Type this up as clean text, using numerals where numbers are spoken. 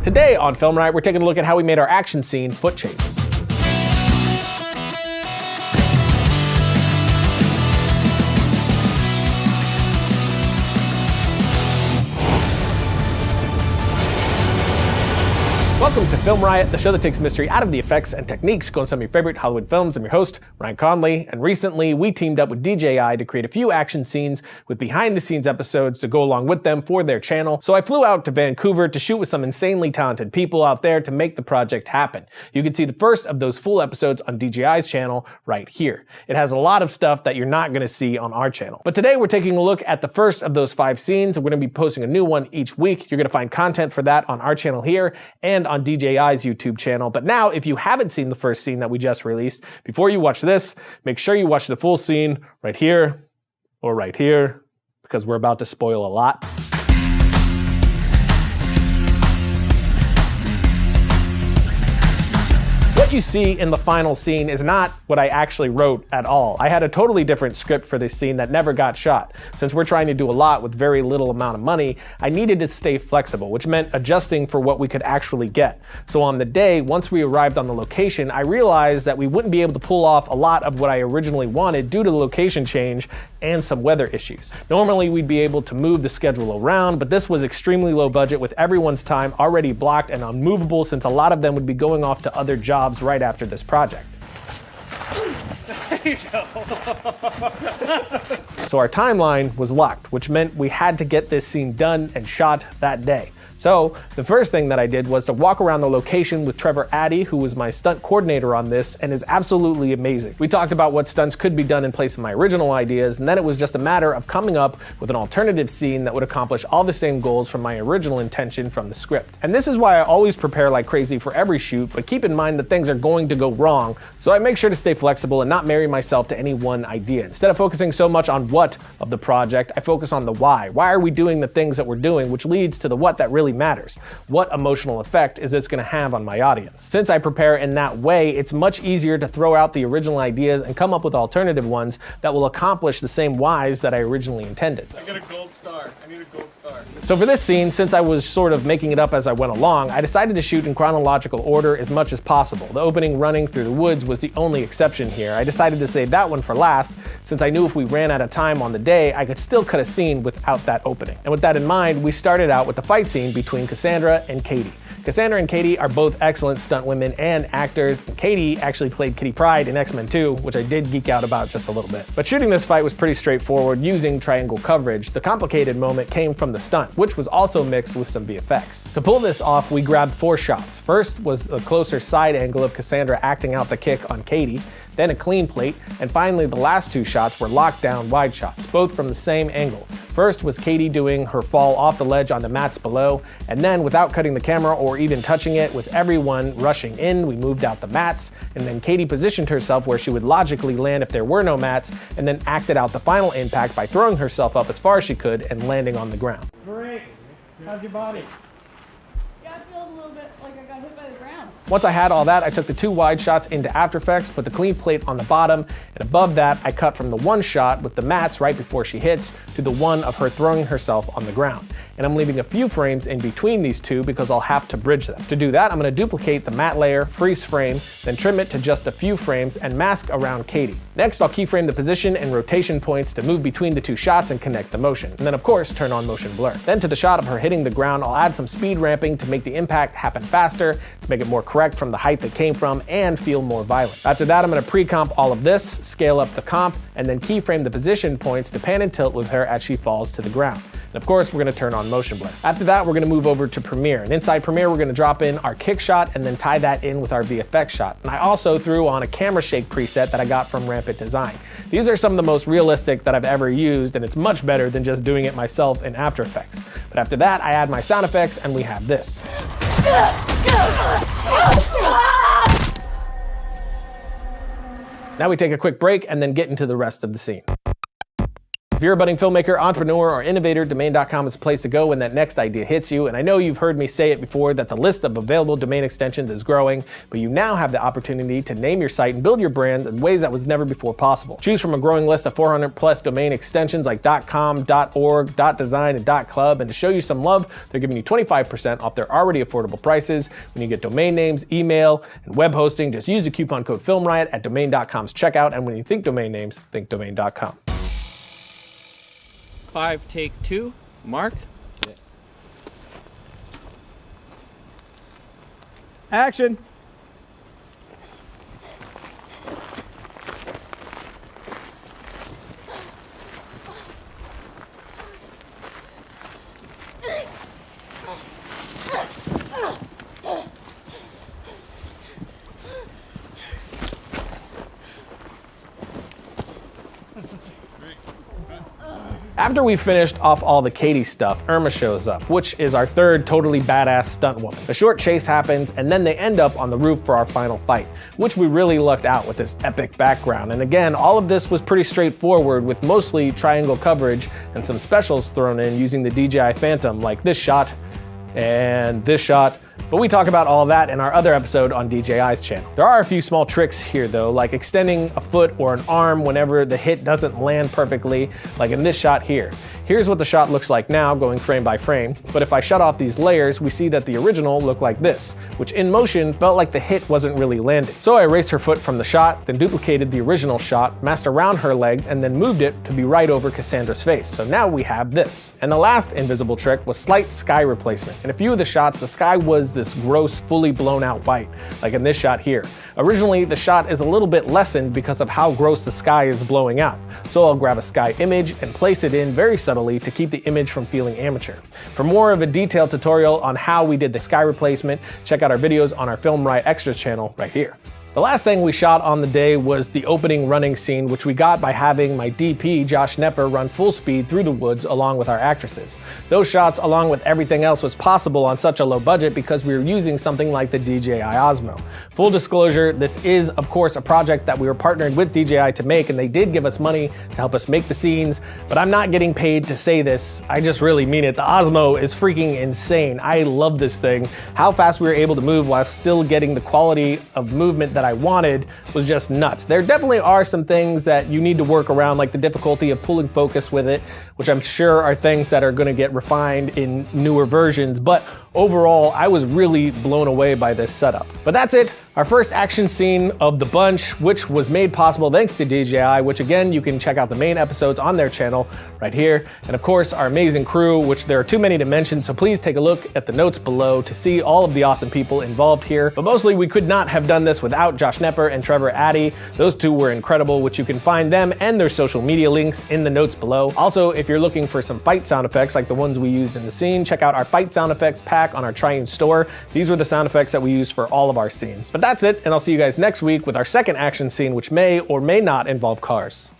Today on Film Riot, we're taking a look at how we made our action scene foot chase. Welcome to Film Riot, the show that takes mystery out of the effects and techniques going some of your favorite Hollywood films. I'm your host, Ryan Conley, and recently we teamed up with DJI to create a few action scenes with behind-the-scenes episodes to go along with them for their channel. So I flew out to Vancouver to shoot with some insanely talented people out there to make the project happen. You can see the first of those full episodes on DJI's channel right here. It has a lot of stuff that you're not going to see on our channel. But today we're taking a look at the first of those 5 scenes. We're going to be posting a new one each week. You're going to find content for that on our channel here and on DJI's YouTube channel. But now, if you haven't seen the first scene that we just released, before you watch this, make sure you watch the full scene right here or right here, because we're about to spoil a lot. What you see in the final scene is not what I actually wrote at all. I had a totally different script for this scene that never got shot. Since we're trying to do a lot with very little amount of money, I needed to stay flexible, which meant adjusting for what we could actually get. So on the day, once we arrived on the location, I realized that we wouldn't be able to pull off a lot of what I originally wanted due to the location change and some weather issues. Normally we'd be able to move the schedule around, but this was extremely low budget with everyone's time already blocked and unmovable, since a lot of them would be going off to other jobs right after this project. There you go. So our timeline was locked, which meant we had to get this scene done and shot that day. So the first thing that I did was to walk around the location with Trevor Addy, who was my stunt coordinator on this and is absolutely amazing. We talked about what stunts could be done in place of my original ideas, and then it was just a matter of coming up with an alternative scene that would accomplish all the same goals from my original intention from the script. And this is why I always prepare like crazy for every shoot, but keep in mind that things are going to go wrong, so I make sure to stay flexible and not marry myself to any one idea. Instead of focusing so much on what of the project, I focus on the why. Why are we doing the things that we're doing, which leads to the what that really matters. What emotional effect is this going to have on my audience? Since I prepare in that way, it's much easier to throw out the original ideas and come up with alternative ones that will accomplish the same whys that I originally intended. I got a gold star. I need a gold star. So for this scene, since I was sort of making it up as I went along, I decided to shoot in chronological order as much as possible. The opening running through the woods was the only exception here. I decided to save that one for last, since I knew if we ran out of time on the day, I could still cut a scene without that opening. And with that in mind, we started out with the fight scene between Cassandra and Katie. Cassandra and Katie are both excellent stunt women and actors. Katie actually played Kitty Pryde in X-Men 2, which I did geek out about just a little bit. But shooting this fight was pretty straightforward using triangle coverage. The complicated moment came from the stunt, which was also mixed with some VFX. To pull this off, we grabbed 4 shots. First was a closer side angle of Cassandra acting out the kick on Katie, then a clean plate, and finally the last 2 shots were lockdown wide shots, both from the same angle. First was Katie doing her fall off the ledge on the mats below, and then without cutting the camera or even touching it, with everyone rushing in, we moved out the mats, and then Katie positioned herself where she would logically land if there were no mats, and then acted out the final impact by throwing herself up as far as she could and landing on the ground. Great. How's your body? Yeah, it feels a little bit like I got hit by the ground. Once I had all that, I took the 2 wide shots into After Effects, put the clean plate on the bottom, and above that, I cut from the 1 shot with the mats right before she hits to the one of her throwing herself on the ground. And I'm leaving a few frames in between these 2 because I'll have to bridge them. To do that, I'm going to duplicate the matte layer, freeze frame, then trim it to just a few frames and mask around Katie. Next, I'll keyframe the position and rotation points to move between the 2 shots and connect the motion. And then of course, turn on motion blur. Then to the shot of her hitting the ground, I'll add some speed ramping to make the impact happen faster, make it more correct from the height it came from, and feel more violent. After that, I'm going to pre-comp all of this, scale up the comp, and then keyframe the position points to pan and tilt with her as she falls to the ground. And of course, we're going to turn on motion blur. After that, we're going to move over to Premiere. And inside Premiere, we're going to drop in our kick shot and then tie that in with our VFX shot. And I also threw on a camera shake preset that I got from Rampant Design. These are some of the most realistic that I've ever used, and it's much better than just doing it myself in After Effects. But after that, I add my sound effects, and we have this. Now we take a quick break and then get into the rest of the scene. If you're a budding filmmaker, entrepreneur, or innovator, Domain.com is the place to go when that next idea hits you. And I know you've heard me say it before that the list of available domain extensions is growing, but you now have the opportunity to name your site and build your brands in ways that was never before possible. Choose from a growing list of 400 plus domain extensions like .com, .org, .design, and .club. And to show you some love, they're giving you 25% off their already affordable prices when you get domain names, email, and web hosting. Just use the coupon code FilmRiot at Domain.com's checkout. And when you think domain names, think Domain.com. 5, take 2, Mark. Action. After we finished off all the Katie stuff, Irma shows up, which is our third totally badass stunt woman. A short chase happens, and then they end up on the roof for our final fight, which we really lucked out with this epic background. And again, all of this was pretty straightforward with mostly triangle coverage and some specials thrown in using the DJI Phantom, like this shot and this shot. But we talk about all that in our other episode on DJI's channel. There are a few small tricks here though, like extending a foot or an arm whenever the hit doesn't land perfectly, like in this shot here. Here's what the shot looks like now, going frame by frame, but if I shut off these layers, we see that the original looked like this, which in motion felt like the hit wasn't really landing. So I erased her foot from the shot, then duplicated the original shot, masked around her leg, and then moved it to be right over Cassandra's face. So now we have this. And the last invisible trick was slight sky replacement. In a few of the shots, the sky was this gross, fully blown out white, like in this shot here. Originally, the shot is a little bit lessened because of how gross the sky is blowing out. So I'll grab a sky image and place it in very subtly to keep the image from feeling amateur. For more of a detailed tutorial on how we did the sky replacement, check out our videos on our Film Riot Extras channel right here. The last thing we shot on the day was the opening running scene, which we got by having my DP, Josh Nepper, run full speed through the woods along with our actresses. Those shots, along with everything else, was possible on such a low budget because we were using something like the DJI Osmo. Full disclosure, this is, of course, a project that we were partnered with DJI to make, and they did give us money to help us make the scenes, but I'm not getting paid to say this. I just really mean it. The Osmo is freaking insane. I love this thing. How fast we were able to move while still getting the quality of movement that I wanted was just nuts. There definitely are some things that you need to work around, like the difficulty of pulling focus with it, which I'm sure are things that are going to get refined in newer versions, but overall, I was really blown away by this setup. But that's it, our first action scene of the bunch, which was made possible thanks to DJI, which again, you can check out the main episodes on their channel right here. And of course, our amazing crew, which there are too many to mention, so please take a look at the notes below to see all of the awesome people involved here. But mostly, we could not have done this without Josh Nepper and Trevor Addy. Those two were incredible, which you can find them and their social media links in the notes below. Also, if you're looking for some fight sound effects like the ones we used in the scene, check out our fight sound effects pack on our Triune store. These were the sound effects that we used for all of our scenes. But that's it, and I'll see you guys next week with our second action scene, which may or may not involve cars.